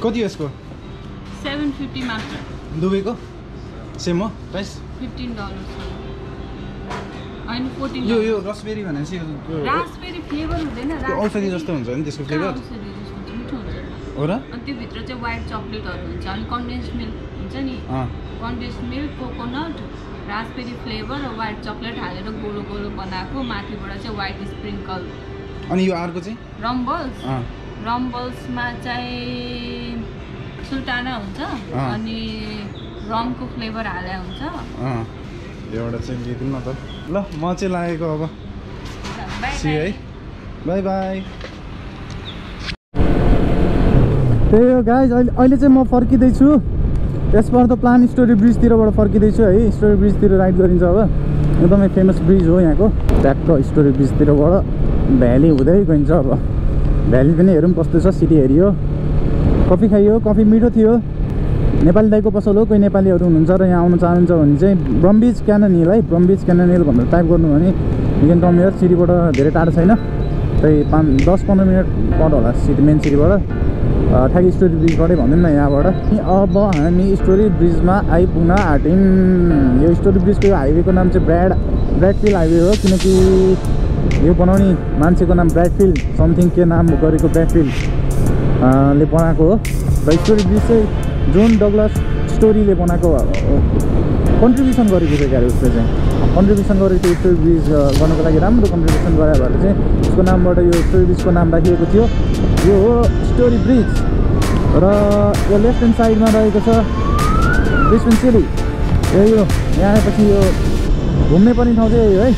कति यसको 750 मात्र दुबईको सेम हो प्राइस $15 अनि 14 यो रसबेरी भनेपछि रास्पबेरी फ्लेभर हुँदैन त्यो औषधि जस्तो हुन्छ नि त्यसको फ्लेभर मिठो हुन्छ हो र अनि त्यो भित्र चाहिँ व्हाइट चकलेटहरु हुन्छ अनि कन्डेन्स्ड मिल्क हुन्छ नि कन्डेन्स्ड मिल्क कोकोनट रास्पबेरी फ्लेभर र व्हाइट चकलेट हालेर गोलो गोलो बनाएको माथिबाट चाहिँ व्हाइट स्प्रिङ्कल अनि यो अर्को चाहिँ रम्बल्समा चाहिँ सुल्ताना हुन्छ अनि रमको फ्लेभर हाले हुन्छ एउटा चाहिँ लिदिउँ न त ल म चाहिँ लागेको अब सी है बाई बाई त्यही हो गाइज अहिले चाहिँ म फर्किँदैछु यसपर त प्लान स्टोरी ब्रिजतिरबाट फर्किँदैछु है स्टोरी ब्रिजतिर राइड गरिन्छ अब एकदमै फेमस ब्रिज हो यहाँको ट्याक्क स्टोरी ब्रिजतिरबाट भ्याली हुँदै गइन्छ अब भ्याली पनि हेरौँ कस्तो छ सिटी हेरियो कफी खाइयो कफी मिठो थियो नेपाली दाइको पसल हो कोही नेपालीहरू हुनुहुन्छ र यहाँ आउनु चाहनुहुन्छ भने चाहिँ ब्रम्बिज क्यानन हिल है ब्रम्बिज क्यानन हिल भनेर टाइप गर्नु भने यु क्यान कम हियर सिटीबाट धेरै टाढो छैन त्यही 10-15 मिनट पर होला सिटी मेन सिटीबाट ठ्याक्कै स्टोरी ब्रिजबाटै भनौँ न यहाँबाट अब हामी स्टोरी ब्रिजमा आइपुग्न आँट्यौँ यो स्टोरी ब्रिजको हाइवेको नाम चाहिँ ब्राडफिल्ड हाइवे हो किनकि यो बनाउने मान्छेको नाम ब्राडफिल्ड समथिङ के नाम गरेको ब्राडफिल्ड ले बनाएको हो र स्टोरी ब्रिज चाहिँ जोन डगलस स्टोरीले बनाएको कन्ट्रिब्युसन गरेको थियो क्यारे उसले चाहिँ कन्ट्रिब्युसन गरेको थियो स्टोरी ब्रिज गर्नको लागि राम्रो कन्ट्रिब्युसन गरे भएर चाहिँ उसको नामबाट यो स्टोरी ब्रिजको नाम राखिएको थियो यो हो स्टोरी ब्रिज र यो लेफ्ट ह्यान्ड साइडमा रहेको छ ब्रिस्बेन सिटी यही हो यहाँ आएपछि यो घुम्ने पनि ठाउँ चाहिँ यही हो है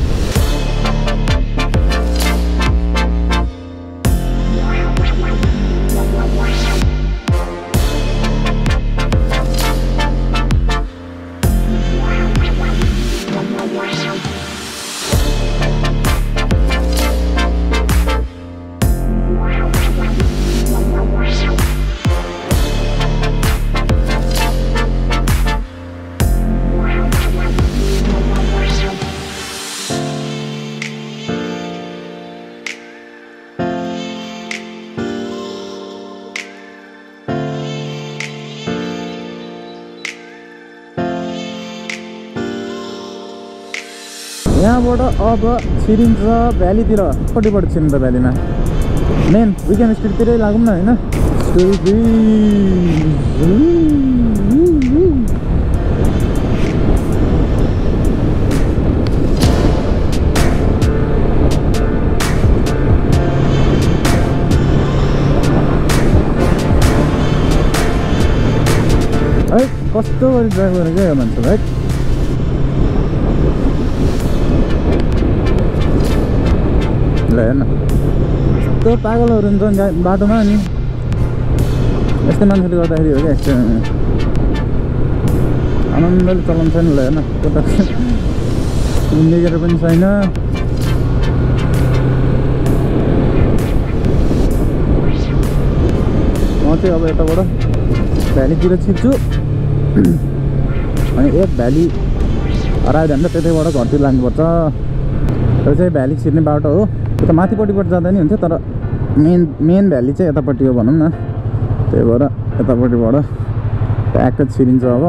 यहाँबाट अब छिरिन्छ भ्यालीतिर कतिपट्टि छिर्नु त भ्यालीमा मेन विकेन्ड स्ट्रिटतिरै लागौँ न होइन स्टोरी है कस्तो गरी ड्राइभ गरेको यो मान्छे है ल हेर्न यस्तो पागलहरू हुन्छ बाटोमा अनि यस्तै मान्छेले गर्दाखेरि हो क्या एक्सिडेन्ट आनन्दले चलाउँछ नि ल हेर्न कता इन्डिकेटर पनि छैन म चाहिँ अब यताबाट भ्यालीतिर छिर्छु अनि एक भ्याली हरायो भने त त्यतैबाट घरतिर लाग्नुपर्छ त्यो चाहिँ भ्याली छिर्ने बाटो हो त्यो त माथिपट्टिबाट जाँदा नि हुन्छ तर मेन भ्याली चाहिँ यतापट्टि हो भनौँ न त्यही भएर यतापट्टिबाट ट्याक्क छिरिन्छ अब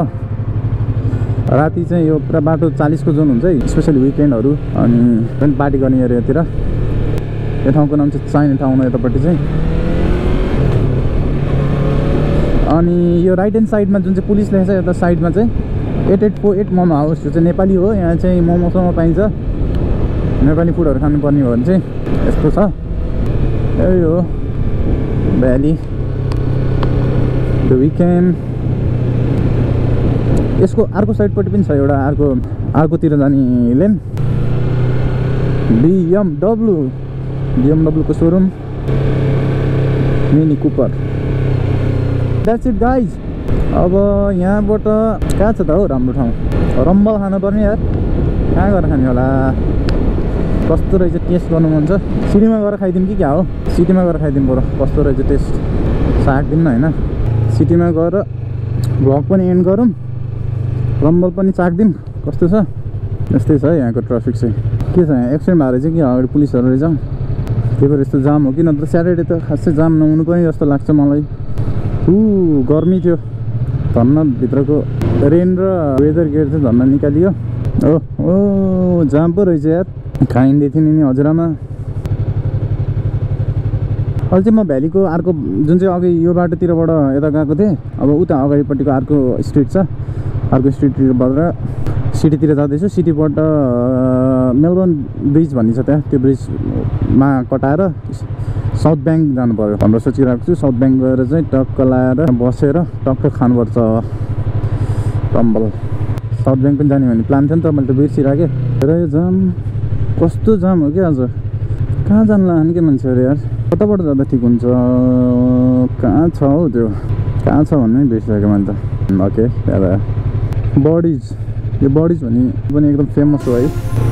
राति चाहिँ यो पुरा बाटो 40 को जोन हुन्छ है स्पेसली विकेन्डहरू अनि पनि पार्टी गर्ने एरियातिर यो ठाउँको नाम चाहिँ चाइना टाउन हो यतापट्टि चाहिँ अनि यो राइट ह्यान्ड साइडमा जुन चाहिँ पुलिस लेखेको छ यता साइडमा चाहिँ 8848 मोमो हाउस यो चाहिँ नेपाली हो यहाँ चाहिँ मोमोसम्म पाइन्छ नेपाली फुडहरू खानुपर्ने हो भने चाहिँ यस्तो छ यही हो भ्याली द विकेन्ड यसको अर्को साइडपट्टि पनि छ एउटा अर्कोतिर जाने लेन BMW को showroom mini cooper that's it guys अब यहाँबाट कहाँ छ त हो राम्रो ठाउँ रम्बल खानुपर्ने यार कहाँ गएर खाने होला कस्तो रहेछ टेस्ट गर्नु मन छ सिटीमा गएर खाइदिउँ कि क्या हो सिटीमा गएर खाइदिउँ बरु कस्तो रहेछ टेस्ट साटिदिउँ न होइन सिटीमा गएर भ्लग पनि एन्ड गरौँ रम्बल पनि चाखिदिउँ कस्तो छ यस्तै छ है यहाँको ट्राफिक चाहिँ के छ यहाँ एक्सिडेन्ट भएर चाहिँ कि अगाडि पुलिसहरू रहेछ त्यही भएर यस्तो जाम हो कि नत्र स्याटरडे त खासै जाम नहुनु पनि जस्तो लाग्छ मलाई गर्मी थियो धन्न भित्रको रेन र वेदर गेयर चाहिँ धन्न निकालियो ओ जाम पो रहेछ यार खाइँदै थियो नि हजुरआमा अहिले चाहिँ म भ्यालीको अर्को जुन चाहिँ अघि यो बाटोतिरबाट यता गएको थिएँ अब उता अगाडिपट्टिको अर्को स्ट्रिट छ अर्को स्ट्रिटबाट सिटीतिर जाँदैछु सिटीबाट मेलबर्न ब्रिज भन्ने छ त्यहाँ त्यो ब्रिजमा कटाएर साउथ ब्याङ्क जानु पर्यो भनेर सोचिरहेको छु साउथ ब्याङ्क गएर चाहिँ टक्क लाएर बसेर टक्क खानुपर्छ टम्बल साउथ ब्याङ्क पनि जाने भन्ने प्लान थियो नि त मैले त बिर्सिरहेको र यो जाम कस्तो जाम हो क्या आज कहाँ जानु लाग्यो के मान्छेहरू यार कताबाट जाँदा ठिक हुन्छ कहाँ छ हौ त्यो कहाँ छ भन्ने बिर्सिसकेको मैले त ओके त्यहाँ बडिज यो बडिज भन्ने पनि एकदम फेमस हो है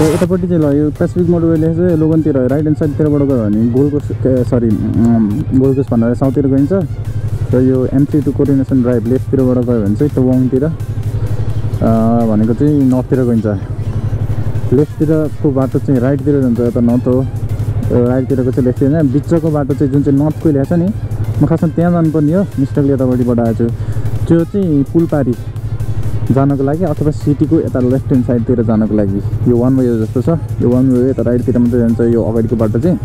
यतापट्टि चाहिँ ल यो पेसिफिक मोटरवेले चाहिँ लोगनतिर राइट ह्यान्ड साइडतिरबाट गयो भने Gold Coast sorry Gold Coast भनेर साउथतिर गइन्छ र यो M3 टु कोर्डिनेसन ड्राइभ लेफ्टतिरबाट गयो भने चाहिँ टोवाङतिर भनेको चाहिँ नर्थतिर गइन्छ लेफ्टतिरको बाटो चाहिँ राइटतिर जान्छ यता नर्थ हो राइटतिरको चाहिँ लेफ्टतिर जान्छ बिचको बाटो चाहिँ जुन चाहिँ नर्थको ल्याएको छ नि म खासमा त्यहाँ जानुपर्ने हो मिस्टेकले यतापट्टिबाट आएको छु त्यो चाहिँ पुलपारी जानको लागि अथवा सिटीको यता लेफ्ट ह्यान्ड साइडतिर जानको लागि यो वान वे जस्तो छ यो वान वे यता राइटतिर मात्रै जान्छ यो अगाडिको बाटो चाहिँ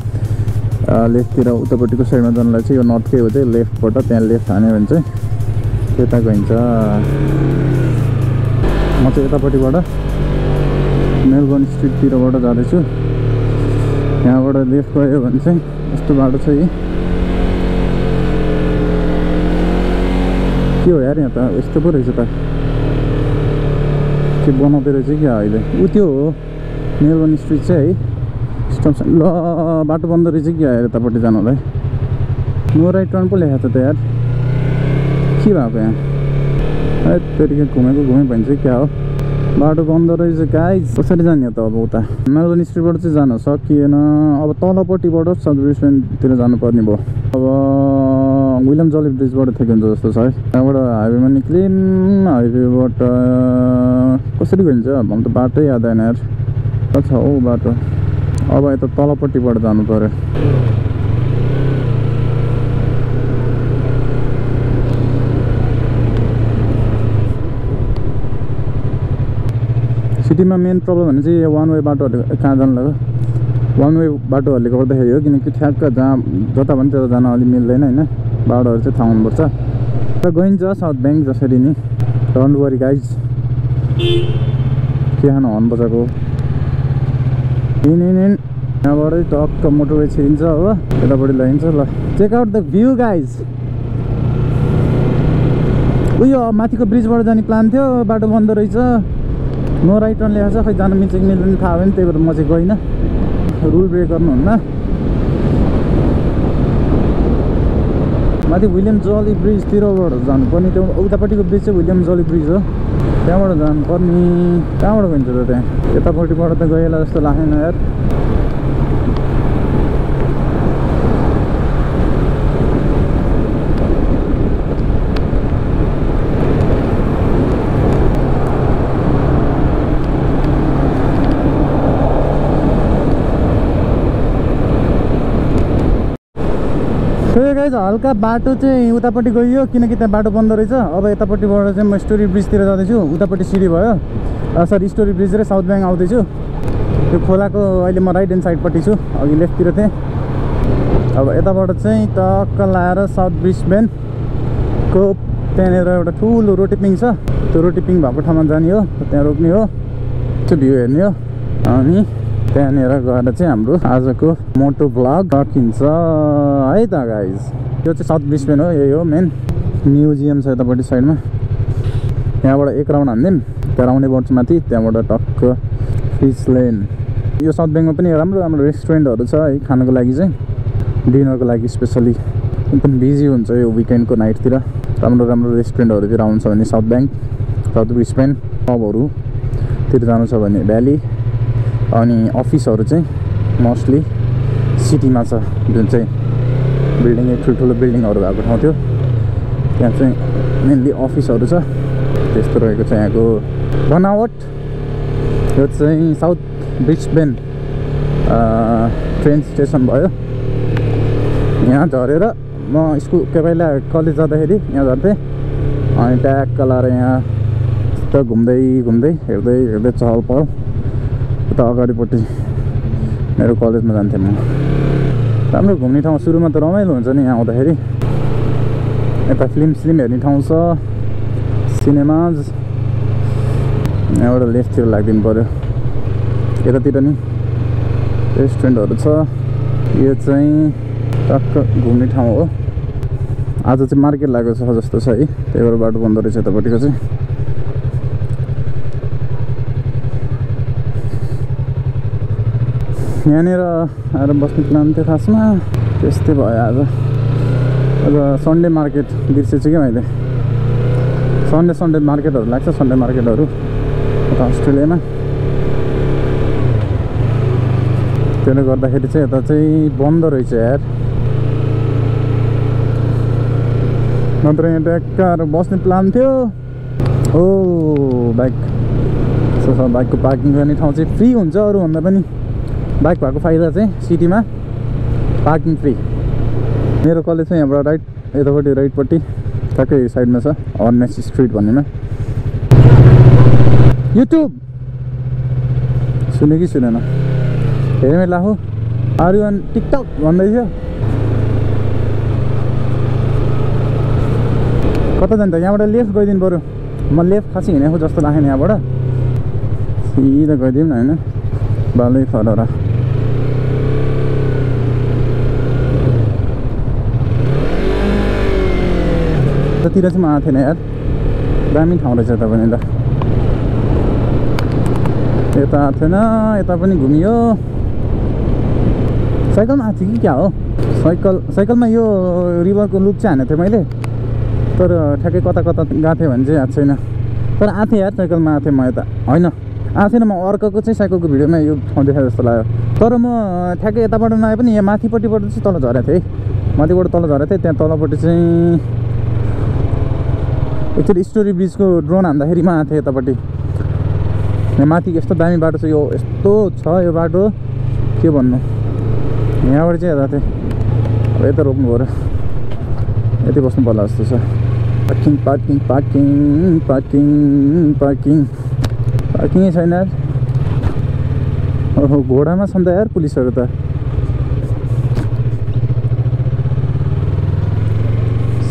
लेफ्टतिर उतापट्टिको साइडमा जानलाई चाहिँ यो नर्थकै हो चाहिँ लेफ्टबाट त्यहाँ लेफ्ट हान्यो भने चाहिँ त्यता गइन्छ म चाहिँ यतापट्टिबाट मेलबर्न स्ट्रिटतिरबाट जाँदैछु यहाँबाट लेफ्ट गयो भने चाहिँ यस्तो बाटो छ यी के हो यार यहाँ त यस्तो पो रहेछ त के बनाउँदै रहेछ क्या अहिले ऊ त्यो हो मेलबर्न स्ट्रिट चाहिँ है स्टप ल बाटो बन्द रहेछ क्या यतापट्टि जानुलाई नो राइट टर्न पो लेखाएको छ त यार के भएको यहाँ है त्यतिकै घुमेको घुमै भन्छ क्या हो बाटो बन्द रहेछ गाइज कसरी जाने त अब उता मेलबर्न स्ट्रिटबाट चाहिँ जान सकिएन अब तलपट्टिबाट साउथ ब्रिस्बेनतिर जानुपर्ने भयो अब विलियम जली ब्रिजबाट ठिक हुन्छ जस्तो छ है त्यहाँबाट हाइवेमा निक्लिम हाइवेबाट कसरी गइन्छ म त बाटै याद आएन यार कता छ हौ बाटो अब यता तलपट्टिबाट जानु पर्यो सिटीमा मेन प्रब्लम भने चाहिँ यो वान वे बाटोहरू कहाँ जानु लाग्यो वान वे बाटोहरूले गर्दाखेरि हो किनकि ठ्याक्क जहाँ जता पनि त्यता जान अलिक मिल्दैन होइन बाटोहरू चाहिँ थाहा हुनुपर्छ र गइन्छ साउथ ब्याङ्क जसरी नि डोन्ट वरी गाइज के खानु हर्न बजाएको इन यहाँबाटै टक्क मोटरवे छिरिन्छ हो यतापट्टि लगिन्छ ल check out the view guys उयो माथिको ब्रिजबाट जाने प्लान थियो बाटो बन्द रहेछ नो राइट टर्न ल्याएको छ खै जानु मिल्छ कि मिल्दैन थाहा भएन त्यही भएर म चाहिँ गइनँ रुल ब्रेक गर्नुहुन्न माथि विलियम जली ब्रिजतिरबाट जानुपर्ने त्यो उतापट्टिको ब्रिज चाहिँ विलियम जली ब्रिज हो त्यहाँबाट जानुपर्ने कहाँबाट गइन्छ त त्यहाँ यतापट्टिबाट त गएला जस्तो लागेन यार गाइज हल्का बाटो चाहिँ उतापट्टि गइयो किनकि त्यहाँ बाटो बन्द रहेछ अब यतापट्टिबाट चाहिँ म स्टोरी ब्रिजतिर जाँदैछु उतापट्टि सिडी भयो सरी स्टोरी ब्रिज र साउथ ब्याङ्क आउँदैछु त्यो खोलाको अहिले म राइट ह्यान्ड साइडपट्टि छु अघि लेफ्टतिर थिएँ अब यताबाट चाहिँ टक्क लाएर साउथ ब्रिस्बेनको त्यहाँनिर एउटा ठुलो रोटिपिङ छ त्यो रोटिपिङ भएको ठाउँमा जाने हो त्यहाँ रोक्ने हो त्यो भ्यू हेर्ने हो अनि त्यहाँनिर गएर चाहिँ हाम्रो आजको मोटो भ्लग सकिन्छ है त गाइज यो चाहिँ साउथ ब्रिस्बेन हो यही हो मेन म्युजियम छ यतापट्टि साइडमा यहाँबाट एक राउन्ड हान्दिउँ त्यहाँ आउने बोर्ड माथि त्यहाँबाट टक्क फिस लेन यो साउथ ब्याङ्कमा पनि राम्रो राम्रो रेस्टुरेन्टहरू छ है खानको लागि चाहिँ डिनरको लागि स्पेसली एकदम बिजी हुन्छ यो विकेन्डको नाइटतिर राम्रो राम्रो रेस्टुरेन्टहरूतिर आउँछ भने साउथ ब्याङ्क साउथ ब्रिस्बेन पबहरूतिर जानु छ भने भ्याली अनि अफिसहरू चाहिँ मोस्टली सिटीमा छ जुन चाहिँ बिल्डिङ ठुल्ठुलो बिल्डिङहरू भएको ठाउँ थियो त्यहाँ चाहिँ मेनली अफिसहरू छ त्यस्तो रहेको छ यहाँको बनावट यो चाहिँ साउथ ब्रिस्बेन ट्रेन स्टेसन भयो यहाँ झरेर म स्कुल पहिला कलेज जाँदाखेरि यहाँ झर्थेँ अनि ट्याक्क लाएर यहाँ यस्तो घुम्दै घुम्दै हेर्दै हेर्दै चहल पहल उता अगाडिपट्टि मेरो कलेजमा जान्थेँ म राम्रो घुम्ने ठाउँ सुरुमा त रमाइलो हुन्छ नि यहाँ आउँदाखेरि यता फिल्म हेर्ने ठाउँ छ सिनेमाज यहाँबाट लेफ्टतिर लाग्दिनु पऱ्यो यतातिर नि रेस्टुरेन्टहरू छ यो चाहिँ टक्क घुम्ने ठाउँ हो आज चाहिँ मार्केट लागेको छ जस्तो छ है त्यही भएर बाटो बन्द रहेछ यतापट्टिको चाहिँ यहाँनिर आएर बस्ने प्लान थियो खासमा त्यस्तै भयो आज सन्डे मार्केट बिर्सेछु क्या मैले सन्डे मार्केटहरू लाग्छ सन्डे मार्केटहरू यता अस्ट्रेलियामा त्यसले गर्दाखेरि चाहिँ यता चाहिँ बन्द रहेछ यार नत्र यहाँ ट्याक्क आएर बस्ने प्लान थियो हो बाइक बाइकको पार्किङ गर्ने ठाउँ चाहिँ फ्री हुन्छ अरूभन्दा पनि बाइक भएको फाइदा चाहिँ सिटीमा पार्किङ फ्री मेरो कलेज चाहिँ यहाँबाट राइट यतापट्टि राइटपट्टि ठ्याक्कै साइडमा छ अर्नेस स्ट्रिट भन्नेमा युट्युब सुने कि सुनेन हेरेमै लाहु आरु अन टिकटक भन्दै थियो कता जान्छ यहाँबाट लेफ्ट गइदिनु पऱ्यो म लेफ्ट खासै हिँडेको जस्तो लागेन यहाँबाट सिधा गइदिउँ न होइन बालै खडरा तिर चाहिँ म आएको थिएन यार दामी ठाउँ रहेछ यता पनि त यता आएको थिएन यता पनि घुमियो साइकलमा आएको थिएँ कि क्या हो साइकलमा यो रिभरको लुप चाहिँ हानेको थिएँ मैले तर ठ्याक्कै कता कता गएको थिएँ भने चाहिँ आएको छैन तर आएको थिएँ यार साइकलमा आएको थिएँ म यता होइन आएको थिएन म अर्कोको चाहिँ साइकलको भिडियोमा यो ठाउँ देखाए जस्तो लाग्यो तर म ठ्याक्कै यताबाट नआए पनि यहाँ माथिपट्टिबाट चाहिँ तल झरेको थिएँ माथिबाट तल झरेको थिएँ त्यहाँ तलपट्टि चाहिँ एकचोटि स्टोरी ब्रिजको ड्रोन हान्दाखेरि म आएको थिएँ यतापट्टि यहाँ माथि यस्तो दामी बाटो छ यो यस्तो छ यो बाटो के भन्नु यहाँबाट चाहिँ हेर्दा थिएँ अब यता रोक्नु पऱ्यो यति बस्नु पर्ला जस्तो छ parking parking parking parking parking पार्किङै छैन यार ओहो घोडामा छन् त यार पुलिसहरू त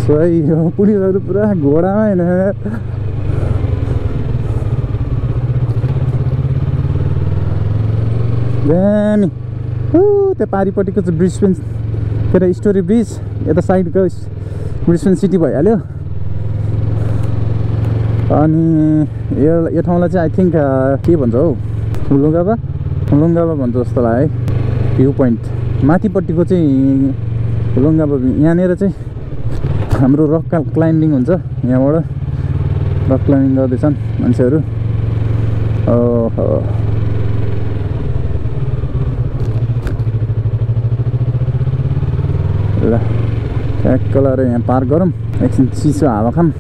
सही हो पुलिसहरू पुरा घोडामा होइन दामी त्यो पारिपट्टिको चाहिँ ब्रिस्बेन के अरे स्टोरी ब्रिज यता साइडको ब्रिस्बेन सिटी भइहाल्यो अनि यो ठाउँलाई चाहिँ आई थिङ्क के भन्छ हौ लुङ्गाबा भन्छ जस्तो लाग्यो है भ्यू पोइन्ट माथिपट्टिको चाहिँ लुङ्गाबा यहाँनिर चाहिँ हाम्रो रक क्लाइम्बिङ हुन्छ यहाँबाट रक क्लाइम्बिङ गर्दैछन् मान्छेहरू ओहो ल ट्याक्क लगाएर यहाँ पार्क गरौँ एकछिन चिसो हावा खाऊँ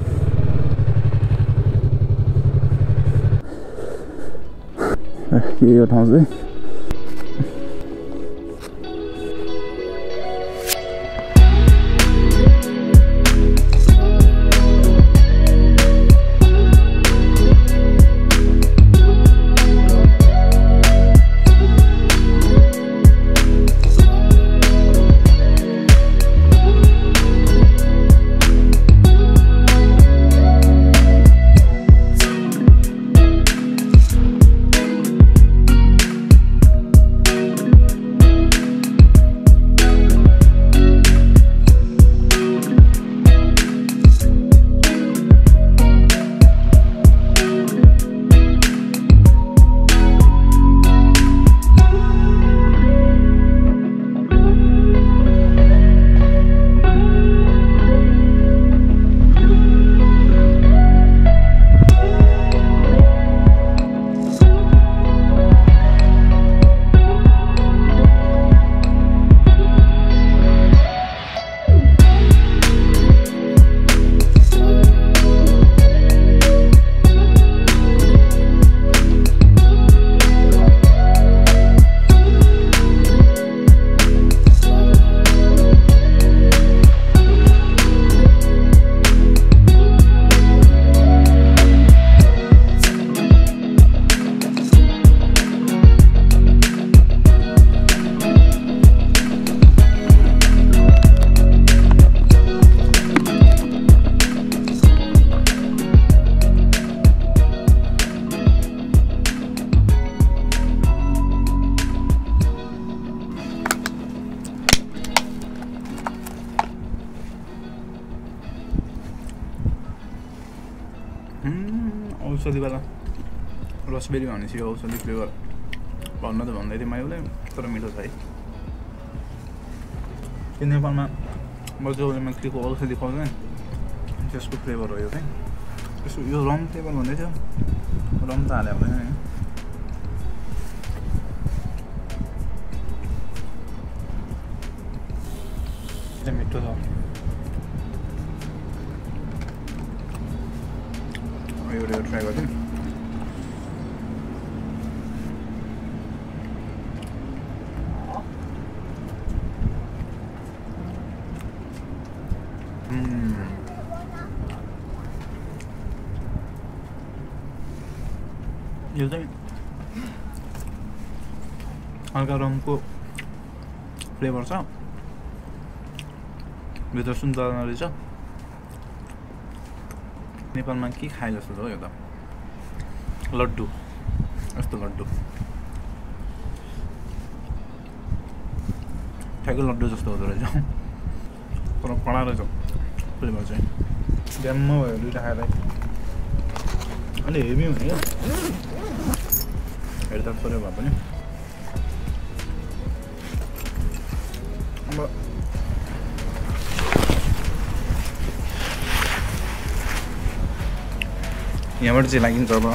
के यो ठाउँ चाहिँ औषधिवाला रसबेरी भनेपछि औषधि फ्लेभर भन्न त भन्दै थिएँ मैले तर मिठो छ है कि नेपालमा मजाले के को औषधि पाउँछ त्यसको फ्लेभर हो यो चाहिँ त्यसो यो रम फ्लेभर भन्दै थियो रम त हाले हुँदैन नि मिठो छ यो ट्राई गर्छु यो चाहिँ हल्का रमको फ्लेभर छ भित्र सुन्तला रहेछ नेपालमा के खाए जस्तो छ यो त लड्डु यस्तो लड्डु ठ्याक्कै लड्डु जस्तो हुँदो रहेछ तर कडा रहेछ फ्लेभर चाहिँ ड्याम्म भयो दुइटा खाएर अलि हेभी हुने क्या हेर्दा सरै भए पनि अब यहाँबाट चाहिँ लागिन्छ अब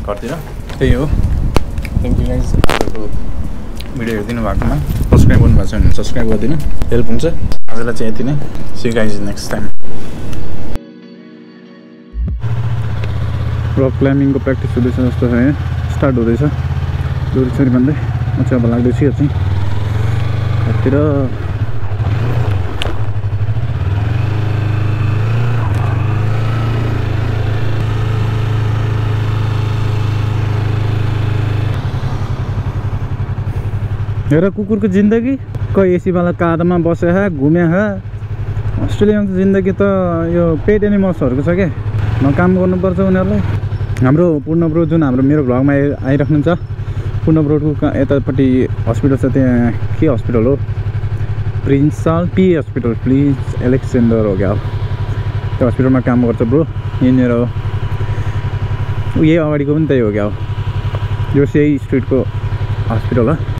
घरतिर त्यही हो थ्याङ्क यू गाइज भिडियो हेरिदिनु भएकोमा सब्सक्राइब गर्नुभएको छ भने सब्सक्राइब गरिदिनु हेल्प हुन्छ आजलाई चाहिँ यति नै see you guys next time rock क्लाइम्बिङको प्र्याक्टिस हुँदैछ जस्तो छ यहाँ स्टार्ट हुँदैछ दोरी भन्दै म चाहिँ अब लाग्दैछु यो चाहिँ यतातिर हेर कुकुरको जिन्दगी कोही एसी वाला कारमा बसेर घुमे अस्ट्रेलियामा त जिन्दगी त यो पेट एनिमल्सहरूको छ क्या न काम गर्नुपर्छ उनीहरूलाई हाम्रो पूर्ण ब्रो जुन हाम्रो मेरो भ्लगमा आइराख्नुहुन्छ पूर्ण ब्रोडको यतापट्टि हस्पिटल छ त्यहाँ के हस्पिटल हो प्रिन्सल पी हस्पिटल प्लिज एलेक्सेन्डर हो क्या त्यो हस्पिटलमा काम गर्छ ब्रो यहीँनिर हो यही अगाडिको पनि त्यही हो क्या हो यो यही स्ट्रिटको हस्पिटल हो